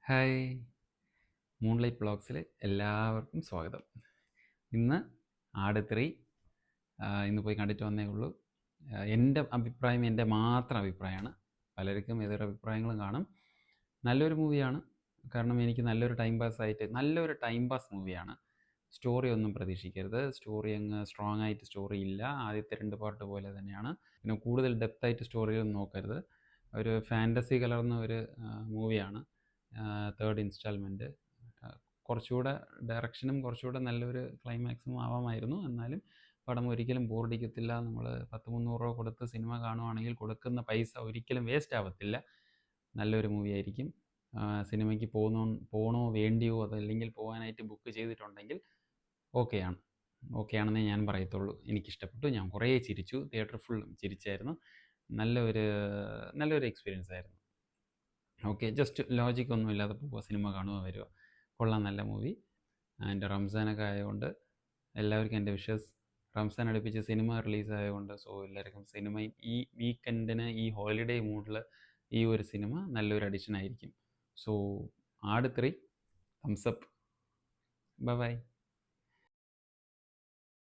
Hi moonlight വ്ളോഗ്സിൽ എല്ലാവർക്കും സ്വാഗതം. ഇന്ന് ആട് 3 ഇന്ന് പോയി കണ്ടിട്ട് വന്നേ ഉള്ളൂ. എൻ്റെ അഭിപ്രായം എൻ്റെ മാത്രം അഭിപ്രായമാണ്. പലർക്കും എതിരഭിപ്രായങ്ങളും കാണും. നല്ലൊരു മൂവിയാണ്. കാരണം എനിക്ക് നല്ലൊരു ടൈം പാസ് മൂവിയാണ്. സ്റ്റോറി ഒന്നും പ്രതീക്ഷിക്കരുത്. സ്റ്റോറി അങ്ങ് സ്ട്രോങ് ആയിട്ട് സ്റ്റോറി ഇല്ല. ആദ്യത്തെ 2 പാർട്ട് പോലെ തന്നെയാണ്. പിന്നെ കൂടുതൽ ഡെപ്തായിട്ട് സ്റ്റോറിയൊന്നും നോക്കരുത്. ഒരു ഫാൻറ്റസി കലർന്ന ഒരു മൂവിയാണ്. തേർഡ് ഇൻസ്റ്റാൾമെൻറ്റ് കുറച്ചുകൂടെ ഡയറക്ഷനും കുറച്ചുകൂടെ നല്ലൊരു ക്ലൈമാക്സും ആവാമായിരുന്നു. എന്നാലും പടം ഒരിക്കലും ബോറടിക്കത്തില്ല. നമ്മൾ 10-300 രൂപ കൊടുത്ത് സിനിമ കാണുവാണെങ്കിൽ കൊടുക്കുന്ന പൈസ ഒരിക്കലും വേസ്റ്റ് ആവത്തില്ല. നല്ലൊരു മൂവി ആയിരിക്കും. സിനിമയ്ക്ക് പോകണോ വേണ്ടിയോ അതല്ലെങ്കിൽ പോകാനായിട്ട് ബുക്ക് ചെയ്തിട്ടുണ്ടെങ്കിൽ ഓക്കെയാണെന്നേ ഞാൻ പറയത്തുള്ളൂ. എനിക്കിഷ്ടപ്പെട്ടു. ഞാൻ കുറേ ചിരിച്ചു. തിയേറ്റർ ഫുൾ ചിരിച്ചായിരുന്നു. നല്ലൊരു എക്സ്പീരിയൻസ് ആയിരുന്നു. ജസ്റ്റ് ലോജിക്കൊന്നും ഇല്ലാതെ പോവുക, സിനിമ കാണുക, വരിക. കൊള്ളാം, നല്ല മൂവി. എൻ്റെ റംസാനൊക്കെ ആയതുകൊണ്ട് എല്ലാവർക്കും എൻ്റെ വിഷസ്. റംസാൻ അടുപ്പിച്ച് സിനിമ റിലീസായതുകൊണ്ട് എല്ലാവർക്കും സിനിമയും ഈ വീക്കെൻഡിന് ഈ ഹോളിഡേ മൂഡിൽ ഈ ഒരു സിനിമ നല്ലൊരു അഡിഷൻ ആയിരിക്കും. ആട് 3 തംസ് അപ്പ്. ബൈ.